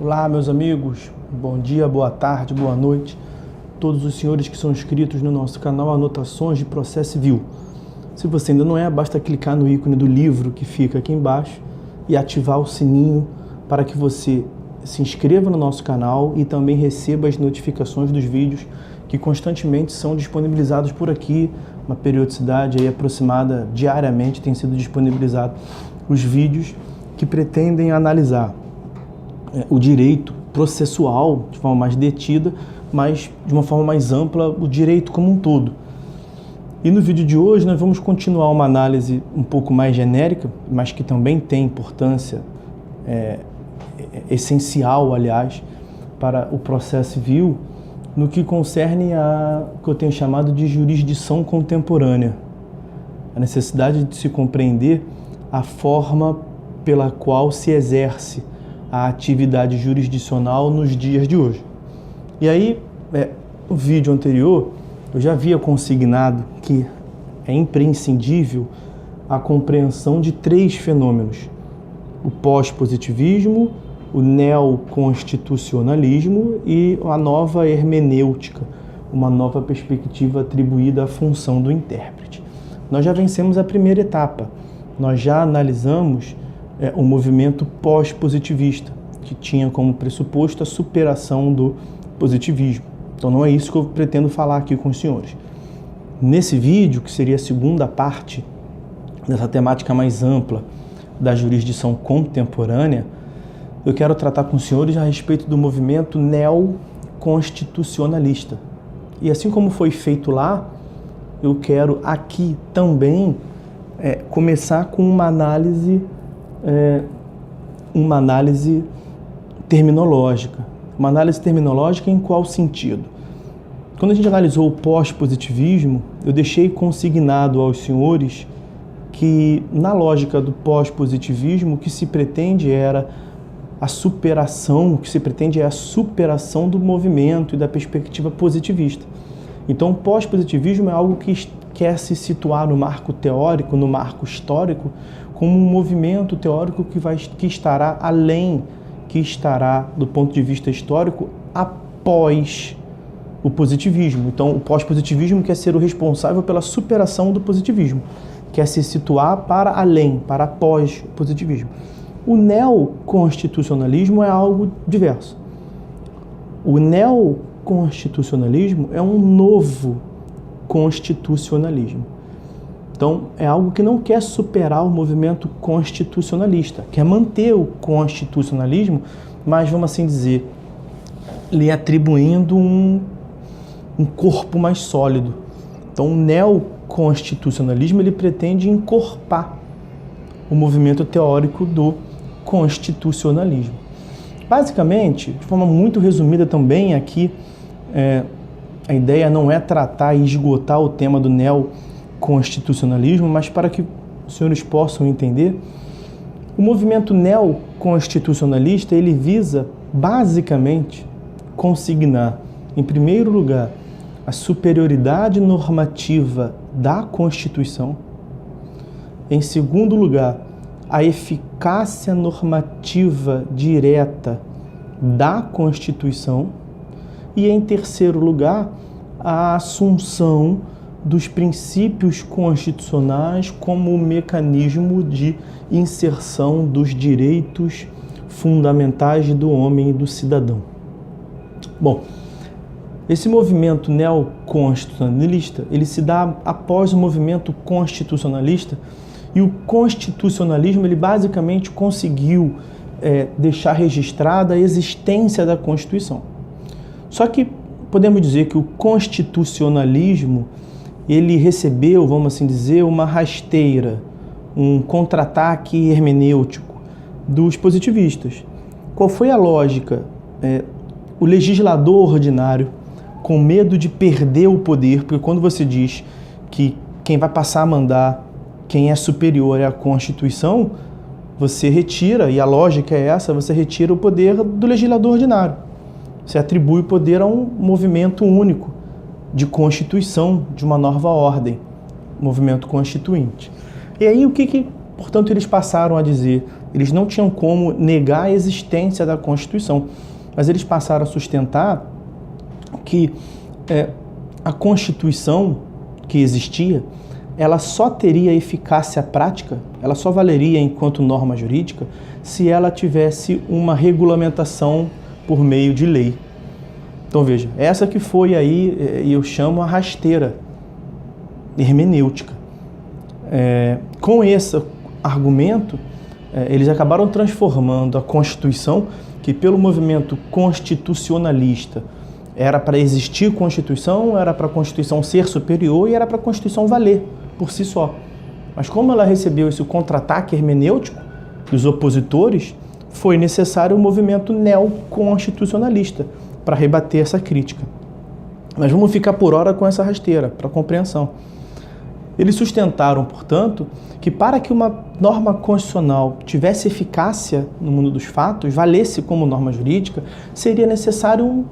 Olá, meus amigos, bom dia, boa tarde, boa noite. Todos os senhores que são inscritos no nosso canal Anotações de Processo Civil. Se você ainda não é, basta clicar no ícone do livro que fica aqui embaixo e ativar o sininho para que você se inscreva no nosso canal e também receba as notificações dos vídeos que constantemente são disponibilizados por aqui, uma periodicidade aí aproximada diariamente tem sido disponibilizado os vídeos que pretendem analisar o direito processual de forma mais detida, mas de uma forma mais ampla, o direito como um todo. E no vídeo de hoje nós vamos continuar uma análise um pouco mais genérica, mas que também tem importância essencial, aliás, para o processo civil, no que concerne a que eu tenho chamado de jurisdição contemporânea. A necessidade de se compreender a forma pela qual se exerce a atividade jurisdicional nos dias de hoje. E aí, no vídeo anterior, eu já havia consignado que é imprescindível a compreensão de três fenômenos: o pós-positivismo, o neoconstitucionalismo e a nova hermenêutica, uma nova perspectiva atribuída à função do intérprete. Nós já vencemos a primeira etapa, nós já analisamos o movimento pós-positivista, que tinha como pressuposto a superação do positivismo. Então não é isso que eu pretendo falar aqui com os senhores. Nesse vídeo, que seria a segunda parte dessa temática mais ampla da jurisdição contemporânea, eu quero tratar com os senhores a respeito do movimento neoconstitucionalista. E assim como foi feito lá, eu quero aqui também começar com uma análise terminológica. Uma análise terminológica em qual sentido? Quando a gente analisou o pós-positivismo, eu deixei consignado aos senhores que, na lógica do pós-positivismo, o que se pretende era a superação, o que se pretende é a superação do movimento e da perspectiva positivista. Então, o pós-positivismo é algo que quer se situar no marco teórico, no marco histórico, como um movimento teórico que estará além, que estará, do ponto de vista histórico, após o positivismo. Então, o pós-positivismo quer ser o responsável pela superação do positivismo, quer se situar para além, para após o positivismo. O neoconstitucionalismo é algo diverso. O neoconstitucionalismo é um novo constitucionalismo. Então, é algo que não quer superar o movimento constitucionalista, quer manter o constitucionalismo, mas, vamos assim dizer, lhe atribuindo um corpo mais sólido. Então, o neoconstitucionalismo ele pretende encorpar o movimento teórico do constitucionalismo. Basicamente, de forma muito resumida também aqui, a ideia não é tratar e esgotar o tema do neoconstitucionalismo, mas para que os senhores possam entender, o movimento neoconstitucionalista ele visa basicamente consignar, em primeiro lugar, a superioridade normativa da Constituição, em segundo lugar, a eficácia normativa direta da Constituição e, em terceiro lugar, a assunção dos princípios constitucionais como mecanismo de inserção dos direitos fundamentais do homem e do cidadão. Bom, esse movimento neoconstitucionalista, ele se dá após o movimento constitucionalista, e o constitucionalismo, ele basicamente conseguiu deixar registrada a existência da Constituição. Só que podemos dizer que o constitucionalismo, ele recebeu, vamos assim dizer, uma rasteira, um contra-ataque hermenêutico dos positivistas. Qual foi a lógica? O legislador ordinário, com medo de perder o poder, porque quando você diz que quem vai passar a mandar, quem é superior é a Constituição, você retira, e a lógica é essa, você retira o poder do legislador ordinário. Você atribui o poder a um movimento único de constituição de uma nova ordem, movimento constituinte. E aí portanto, eles passaram a dizer, Eles não tinham como negar a existência da Constituição, mas eles passaram a sustentar que a Constituição que existia, ela só teria eficácia prática, ela só valeria enquanto norma jurídica, se ela tivesse uma regulamentação por meio de lei. Então veja, essa que foi aí, eu chamo a rasteira hermenêutica. Com esse argumento, eles acabaram transformando a Constituição, que pelo movimento constitucionalista era para existir Constituição, era para a Constituição ser superior e era para a Constituição valer por si só. Mas como ela recebeu esse contra-ataque hermenêutico dos opositores, foi necessário o movimento neoconstitucionalista para rebater essa crítica. Mas vamos ficar por hora com essa rasteira, para compreensão. Eles sustentaram, portanto, que para que uma norma constitucional tivesse eficácia no mundo dos fatos, valesse como norma jurídica, seria necessário um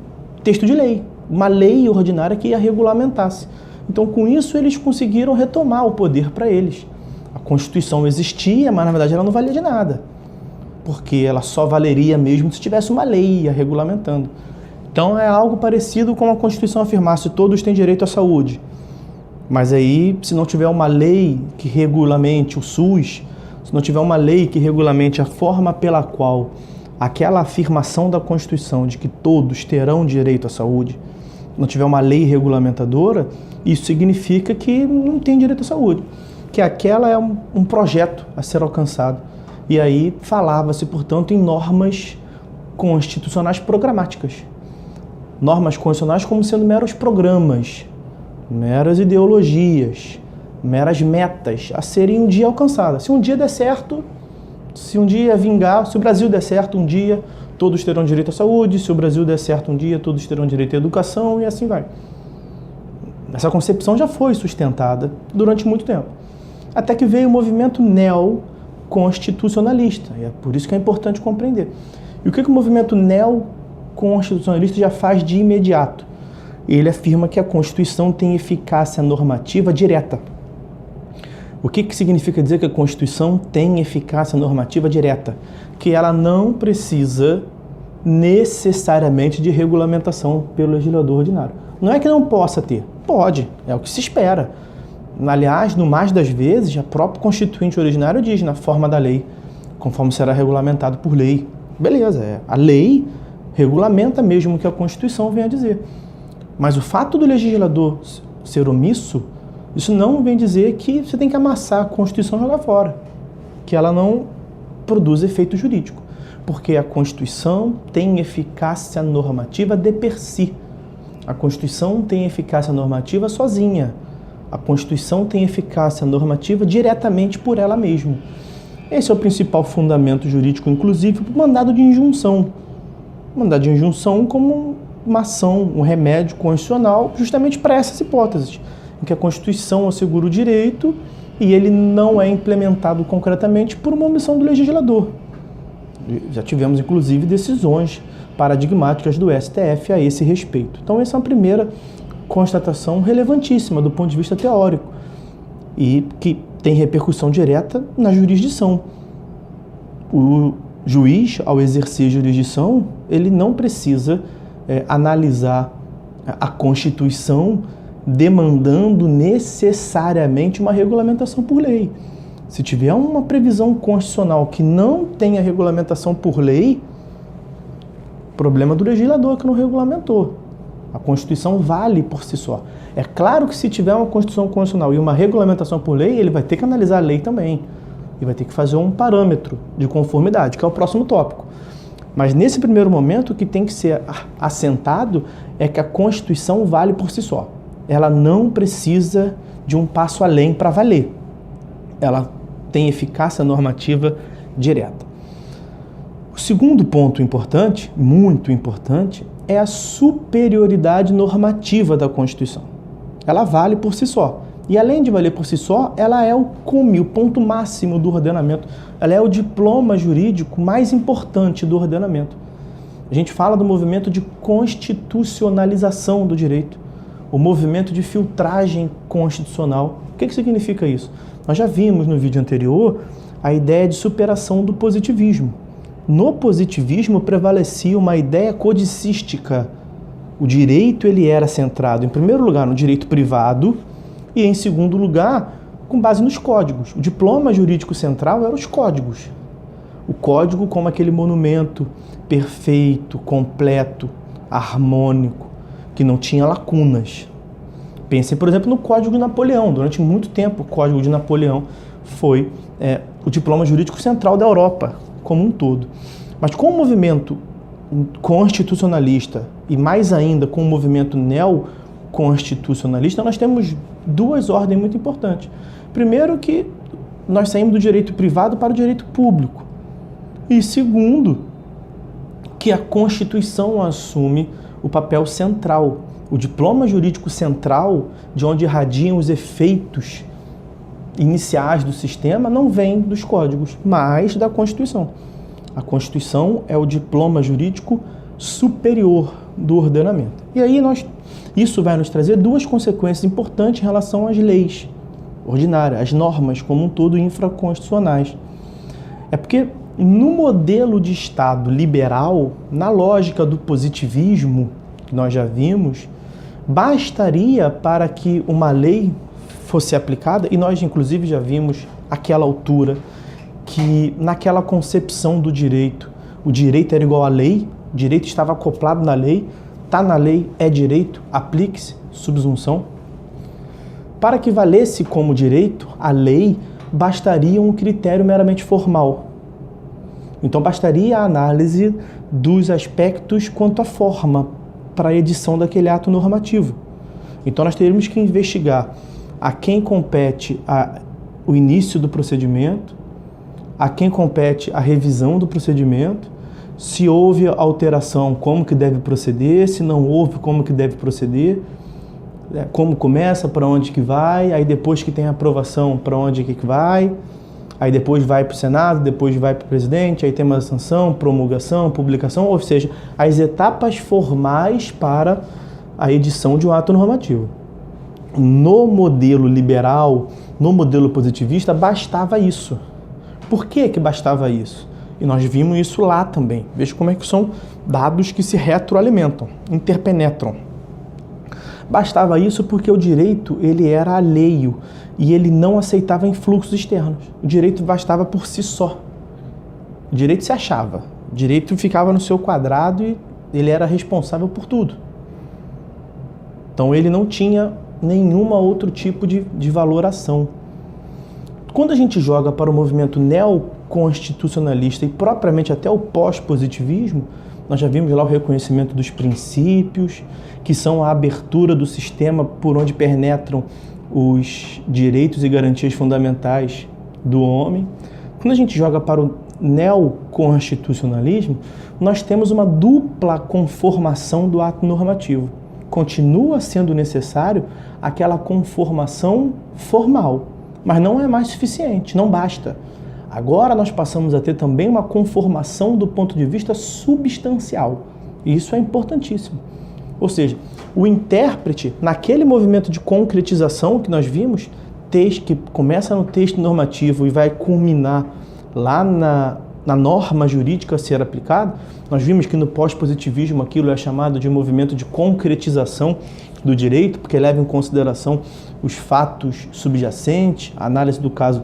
texto de lei, uma lei ordinária que a regulamentasse. Então, com isso, eles conseguiram retomar o poder para eles. A Constituição existia, mas na verdade ela não valia de nada, porque ela só valeria mesmo se tivesse uma lei a regulamentando. Então, é algo parecido com a Constituição afirmasse: todos têm direito à saúde. Mas aí, se não tiver uma lei que regulamente o SUS, se não tiver uma lei que regulamente a forma pela qual aquela afirmação da Constituição de que todos terão direito à saúde, não tiver uma lei regulamentadora, isso significa que não tem direito à saúde, que aquela é um projeto a ser alcançado. E aí falava-se, portanto, em normas constitucionais programáticas. Normas constitucionais como sendo meros programas, meras ideologias, meras metas a serem um dia alcançadas. Se um dia der certo, se um dia vingar, se o Brasil der certo um dia, todos terão direito à saúde, se o Brasil der certo um dia, todos terão direito à educação, e assim vai. Essa concepção já foi sustentada durante muito tempo, até que veio o movimento neoconstitucionalista, e é por isso que é importante compreender. E o que o movimento neoconstitucionalista já faz de imediato? Ele afirma que a Constituição tem eficácia normativa direta. O que significa dizer que a Constituição tem eficácia normativa direta? Que ela não precisa necessariamente de regulamentação pelo legislador ordinário. Não é que não possa ter, pode, é o que se espera. Aliás, no mais das vezes, a própria Constituinte originário diz na forma da lei, conforme será regulamentado por lei. Beleza, a lei regulamenta mesmo o que a Constituição vem a dizer. Mas o fato do legislador ser omisso, isso não vem dizer que você tem que amassar a Constituição e jogar fora, que ela não produz efeito jurídico, porque a Constituição tem eficácia normativa de per si. A Constituição tem eficácia normativa sozinha. A Constituição tem eficácia normativa diretamente por ela mesma. Esse é o principal fundamento jurídico, inclusive, para o mandado de injunção. O mandado de injunção como uma ação, um remédio constitucional, justamente para essas hipóteses, em que a Constituição assegura o direito e ele não é implementado concretamente por uma omissão do legislador. Já tivemos, inclusive, decisões paradigmáticas do STF a esse respeito. Então, essa é uma primeira constatação relevantíssima do ponto de vista teórico e que tem repercussão direta na jurisdição. O juiz, ao exercer jurisdição, ele não precisa analisar a Constituição demandando necessariamente uma regulamentação por lei. Se tiver uma previsão constitucional que não tenha regulamentação por lei, problema do legislador que não regulamentou. A Constituição vale por si só. É claro que se tiver uma Constituição constitucional e uma regulamentação por lei, ele vai ter que analisar a lei também. E vai ter que fazer um parâmetro de conformidade, que é o próximo tópico. Mas nesse primeiro momento, o que tem que ser assentado é que a Constituição vale por si só. Ela não precisa de um passo além para valer. Ela tem eficácia normativa direta. O segundo ponto importante, muito importante, é a superioridade normativa da Constituição. Ela vale por si só. E além de valer por si só, ela é o cume, o ponto máximo do ordenamento. Ela é o diploma jurídico mais importante do ordenamento. A gente fala do movimento de constitucionalização do direito, o movimento de filtragem constitucional. O que significa isso? Nós já vimos no vídeo anterior a ideia de superação do positivismo. No positivismo prevalecia uma ideia codicística. O direito ele era centrado, em primeiro lugar, no direito privado e, em segundo lugar, com base nos códigos. O diploma jurídico central eram os códigos. O código como aquele monumento perfeito, completo, harmônico, que não tinha lacunas. Pensem, por exemplo, no Código de Napoleão. Durante muito tempo, o Código de Napoleão foi o diploma jurídico central da Europa como um todo. Mas com o movimento constitucionalista e mais ainda com o movimento neoconstitucionalista, nós temos duas ordens muito importantes. Primeiro, que nós saímos do direito privado para o direito público. E segundo, que a Constituição assume o papel central. O diploma jurídico central, de onde irradiam os efeitos iniciais do sistema, não vem dos códigos, mas da Constituição. A Constituição é o diploma jurídico superior do ordenamento. E aí isso vai nos trazer duas consequências importantes em relação às leis ordinárias, às normas como um todo infraconstitucionais. É porque no modelo de Estado liberal, na lógica do positivismo, que nós já vimos, bastaria para que uma lei fosse aplicada, e nós inclusive já vimos àquela altura que naquela concepção do direito, o direito era igual à lei, o direito estava acoplado na lei, está na lei, é direito, aplique-se, subsunção. Para que valesse como direito, a lei bastaria um critério meramente formal. Então bastaria a análise dos aspectos quanto à forma para a edição daquele ato normativo. Então nós teríamos que investigar a quem compete o início do procedimento, a quem compete a revisão do procedimento, se houve alteração, como que deve proceder, se não houve, como que deve proceder, como começa, para onde que vai, aí depois que tem a aprovação, para onde que vai, aí depois vai para o Senado, depois vai para o presidente, aí tem uma sanção, promulgação, publicação, ou seja, as etapas formais para a edição de um ato normativo. No modelo liberal, no modelo positivista, bastava isso. Por que que bastava isso? E nós vimos isso lá também. Veja como é que são dados que se retroalimentam, interpenetram. Bastava isso porque o direito ele era alheio e ele não aceitava influxos externos. O direito bastava por si só. O direito se achava. O direito ficava no seu quadrado e ele era responsável por tudo. Então ele não tinha nenhum outro tipo de valoração. Quando a gente joga para o movimento neoconstitucionalista e propriamente até o pós-positivismo, nós já vimos lá o reconhecimento dos princípios, que são a abertura do sistema por onde penetram os direitos e garantias fundamentais do homem. Quando a gente joga para o neoconstitucionalismo, nós temos uma dupla conformação do ato normativo. Continua sendo necessário aquela conformação formal, mas não é mais suficiente, não basta. Agora nós passamos a ter também uma conformação do ponto de vista substancial. E isso é importantíssimo. Ou seja, o intérprete, naquele movimento de concretização que nós vimos, que começa no texto normativo e vai culminar lá na norma jurídica a ser aplicada, nós vimos que no pós-positivismo aquilo é chamado de movimento de concretização do direito, porque leva em consideração os fatos subjacentes, a análise do caso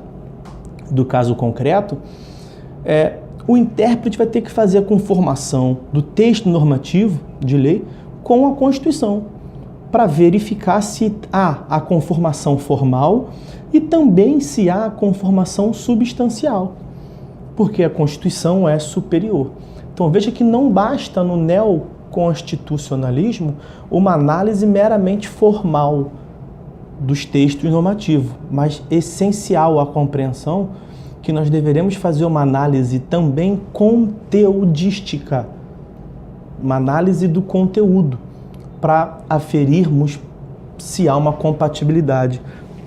concreto. O intérprete vai ter que fazer a conformação do texto normativo de lei com a Constituição, para verificar se há a conformação formal e também se há a conformação substancial, porque a Constituição é superior. Então veja que não basta no neoconstitucionalismo uma análise meramente formal dos textos normativos, mas essencial à compreensão que nós deveremos fazer uma análise também conteudística, uma análise do conteúdo, para aferirmos se há uma compatibilidade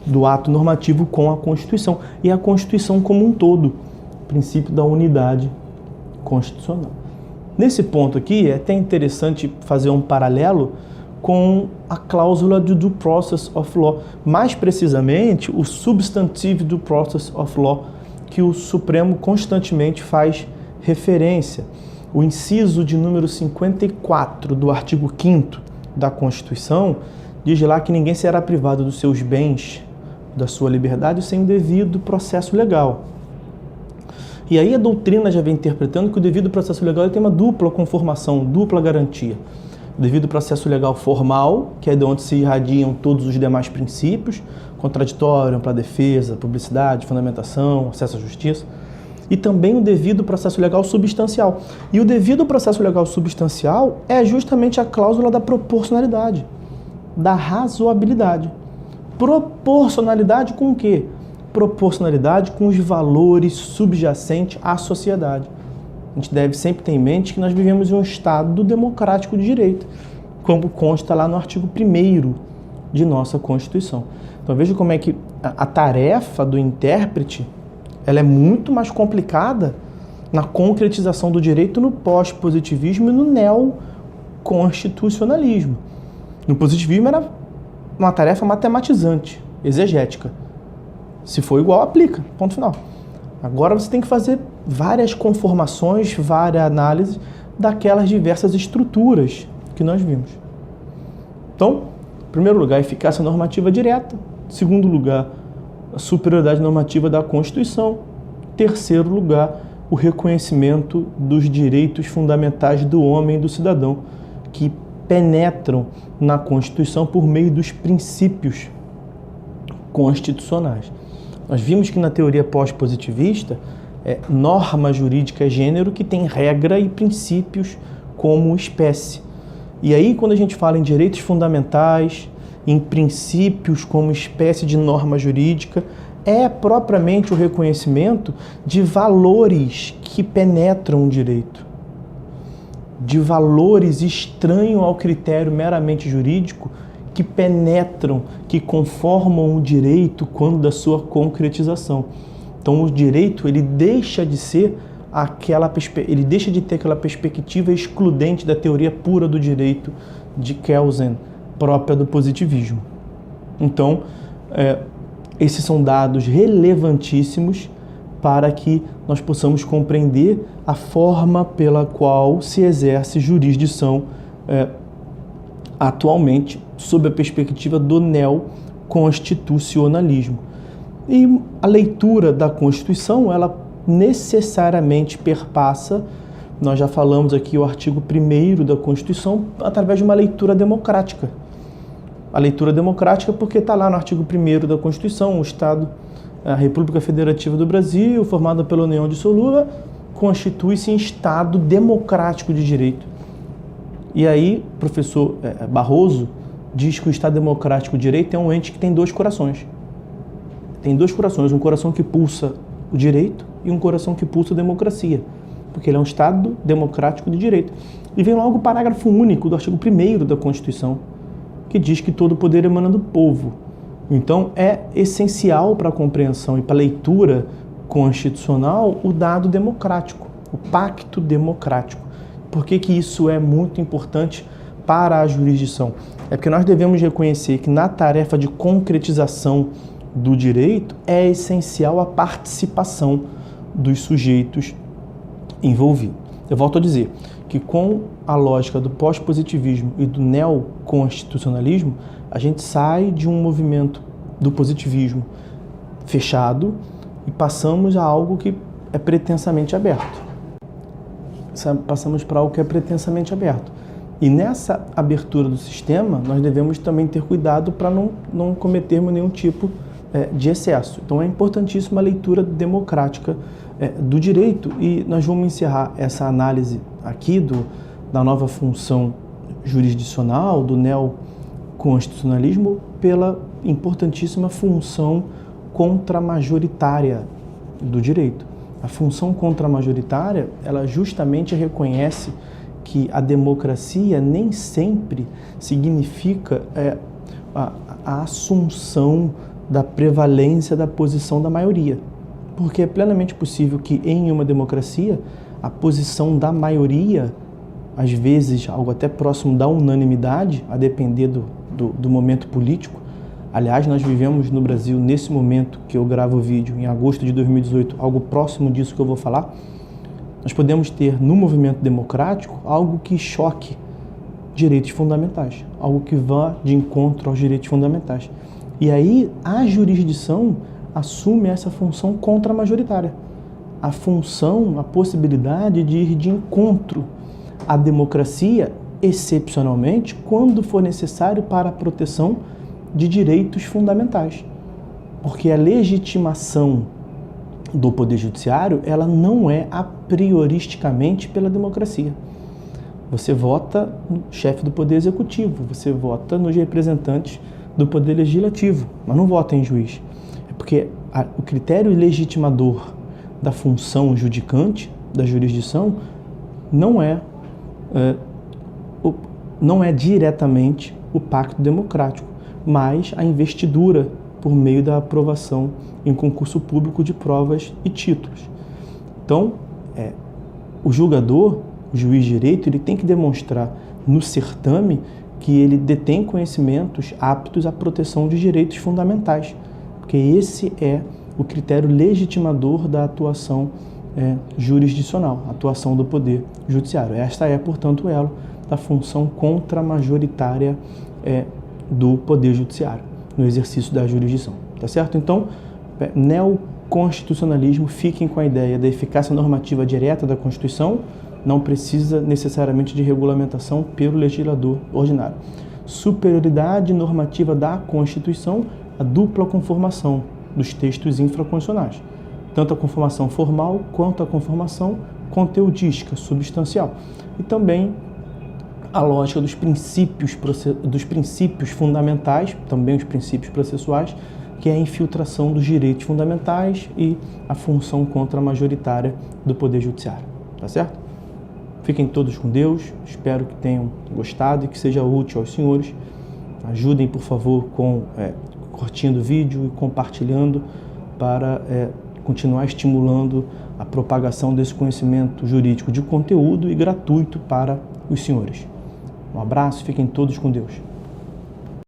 do ato normativo com a Constituição e a Constituição como um todo, o princípio da unidade constitucional. Nesse ponto aqui é até interessante fazer um paralelo com a cláusula do Due Process of Law, mais precisamente o Substantive Due Process of Law, que o Supremo constantemente faz referência. O inciso de número 54 do artigo 5º da Constituição diz lá que ninguém será privado dos seus bens, da sua liberdade, sem o devido processo legal. E aí a doutrina já vem interpretando que o devido processo legal tem uma dupla conformação, dupla garantia. O devido processo legal formal, que é de onde se irradiam todos os demais princípios, contraditório, ampla defesa, publicidade, fundamentação, acesso à justiça, e também o devido processo legal substancial. E o devido processo legal substancial é justamente a cláusula da proporcionalidade, da razoabilidade. Proporcionalidade com o quê? Proporcionalidade com os valores subjacentes à sociedade. A gente deve sempre ter em mente que nós vivemos em um Estado democrático de direito, como consta lá no artigo 1º de nossa Constituição. Então veja como é que a tarefa do intérprete ela é muito mais complicada na concretização do direito no pós-positivismo e no neoconstitucionalismo. No positivismo era uma tarefa matematizante, exegética. Se for igual, aplica, ponto final. Agora você tem que fazer várias conformações, várias análises daquelas diversas estruturas que nós vimos. Então, em primeiro lugar, a eficácia normativa direta. Em segundo lugar, a superioridade normativa da Constituição. Em terceiro lugar, o reconhecimento dos direitos fundamentais do homem e do cidadão, que penetram na Constituição por meio dos princípios constitucionais. Nós vimos que na teoria pós-positivista, norma jurídica é gênero que tem regra e princípios como espécie. E aí, quando a gente fala em direitos fundamentais, em princípios como espécie de norma jurídica, é propriamente o reconhecimento de valores que penetram o direito, de valores estranhos ao critério meramente jurídico, que penetram, que conformam o direito quando da sua concretização. Então o direito ele deixa de ser ele deixa de ter aquela perspectiva excludente da teoria pura do direito de Kelsen, própria do positivismo. Então esses são dados relevantíssimos para que nós possamos compreender a forma pela qual se exerce jurisdição atualmente sob a perspectiva do neoconstitucionalismo. E a leitura da Constituição, ela necessariamente perpassa, nós já falamos aqui o artigo 1º da Constituição, através de uma leitura democrática. A leitura democrática porque está lá no artigo 1º da Constituição, o Estado, a República Federativa do Brasil, formada pela União Dissolúvel, constitui-se em Estado democrático de direito. E aí, o professor Barroso diz que o Estado democrático de direito é um ente que tem dois corações. Tem dois corações, um coração que pulsa o direito e um coração que pulsa a democracia, porque ele é um Estado democrático de direito. E vem logo o parágrafo único do artigo 1º da Constituição, que diz que todo poder emana do povo. Então, é essencial para a compreensão e para a leitura constitucional o dado democrático, o pacto democrático. Por que que isso é muito importante para a jurisdição? É porque nós devemos reconhecer que na tarefa de concretização do direito é essencial a participação dos sujeitos envolvidos. Eu volto a dizer que com a lógica do pós-positivismo e do neoconstitucionalismo, a gente sai de um movimento do positivismo fechado e passamos a algo que é pretensamente aberto. Passamos para algo que é pretensamente aberto. E nessa abertura do sistema, nós devemos também ter cuidado para não cometermos nenhum tipo de excesso. Então é importantíssima a leitura democrática do direito e nós vamos encerrar essa análise aqui da nova função jurisdicional, do neoconstitucionalismo, pela importantíssima função contramajoritária do direito. A função contramajoritária, ela justamente reconhece que a democracia nem sempre significa a assunção da prevalência da posição da maioria. Porque é plenamente possível que em uma democracia a posição da maioria, às vezes algo até próximo da unanimidade, a depender do momento político, Aliás, nós vivemos no Brasil, nesse momento que eu gravo o vídeo, em agosto de 2018, algo próximo disso que eu vou falar. Nós podemos ter no movimento democrático algo que choque direitos fundamentais, algo que vá de encontro aos direitos fundamentais. E aí a jurisdição assume essa função contra-majoritária, a função, a possibilidade de ir de encontro à democracia, excepcionalmente, quando for necessário para a proteção de direitos fundamentais. Porque a legitimação do Poder Judiciário, ela não é a prioristicamente pela democracia. Você vota no chefe do Poder Executivo, você vota nos representantes do Poder Legislativo, mas não vota em juiz. É porque o critério legitimador da função judicante, da jurisdição, não é diretamente o pacto democrático, mas a investidura por meio da aprovação em concurso público de provas e títulos. Então, o julgador, o juiz de direito, ele tem que demonstrar no certame que ele detém conhecimentos aptos à proteção de direitos fundamentais, porque esse é o critério legitimador da atuação jurisdicional, atuação do Poder Judiciário. Esta é, portanto, o elo da função contra-majoritária do Poder Judiciário no exercício da jurisdição, tá certo? Então, neoconstitucionalismo, fiquem com a ideia da eficácia normativa direta da Constituição, não precisa necessariamente de regulamentação pelo legislador ordinário. Superioridade normativa da Constituição, a dupla conformação dos textos infraconstitucionais, tanto a conformação formal quanto a conformação conteudística, substancial. E também a lógica dos princípios fundamentais, também os princípios processuais, que é a infiltração dos direitos fundamentais e a função contra-majoritária do Poder Judiciário. Tá certo? Fiquem todos com Deus, espero que tenham gostado e que seja útil aos senhores. Ajudem, por favor, curtindo o vídeo e compartilhando para continuar estimulando a propagação desse conhecimento jurídico de conteúdo e gratuito para os senhores. Um abraço, fiquem todos com Deus.